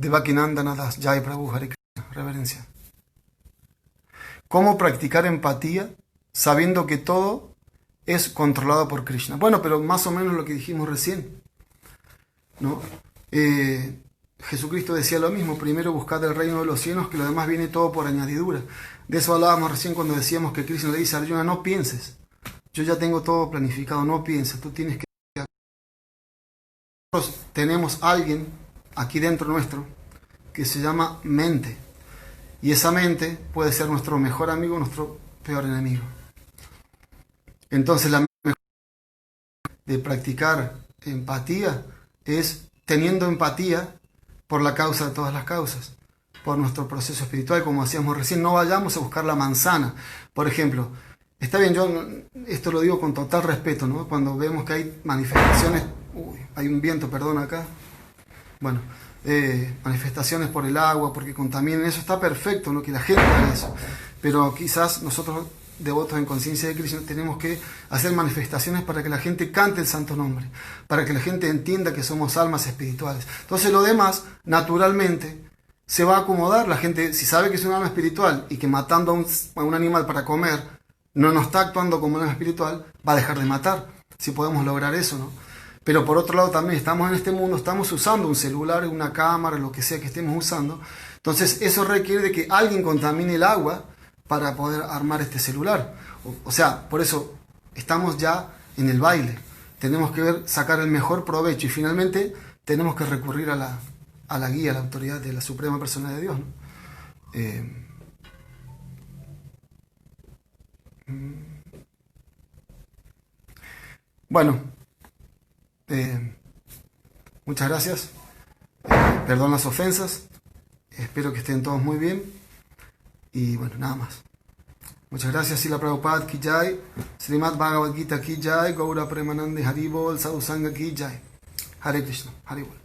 Devakinandana Das, Jai Prabhu, Hare Krishna, reverencia. ¿Cómo practicar empatía sabiendo que todo es controlado por Krishna? Bueno, pero más o menos lo que dijimos recién, ¿no? Jesucristo decía lo mismo: primero buscad el reino de los cielos, que lo demás viene todo por añadidura. De eso hablábamos recién cuando decíamos que Krishna le dice a Arjuna: no pienses, yo ya tengo todo planificado, no pienses, tú tienes que... Nosotros tenemos alguien aquí dentro nuestro que se llama mente, y esa mente puede ser nuestro mejor amigo o nuestro peor enemigo. Entonces la mejor manera de practicar empatía es teniendo empatía por la causa de todas las causas, por nuestro proceso espiritual, como hacíamos recién. No vayamos a buscar la manzana. Por ejemplo, está bien, yo esto lo digo con total respeto, ¿no? Cuando vemos que hay manifestaciones, hay un viento, perdón, acá, bueno, manifestaciones por el agua, porque contaminan, eso está perfecto, ¿no? Que la gente haga eso, pero quizás nosotros, devotos en conciencia de Krishna, tenemos que hacer manifestaciones para que la gente cante el santo nombre, para que la gente entienda que somos almas espirituales. Entonces lo demás, naturalmente, se va a acomodar. La gente, si sabe que es un alma espiritual y que matando a un animal para comer no nos está actuando como un alma espiritual, va a dejar de matar, si podemos lograr eso, ¿no? Pero por otro lado también estamos en este mundo, estamos usando un celular, una cámara, lo que sea que estemos usando. Entonces eso requiere de que alguien contamine el agua para poder armar este celular. O sea, por eso estamos ya en el baile. Tenemos que sacar el mejor provecho y finalmente tenemos que recurrir a la guía, a la autoridad de la Suprema Persona de Dios, ¿no? Bueno, muchas gracias. Perdón las ofensas. Espero que estén todos muy bien. Y bueno, nada más. Muchas gracias. Srila Prabhupada ki jai, Srimad Bhagavad Gita ki jai, Gaura Premanande Haribol, Sadhu Sangha ki jai. Hare Krishna, Haribol.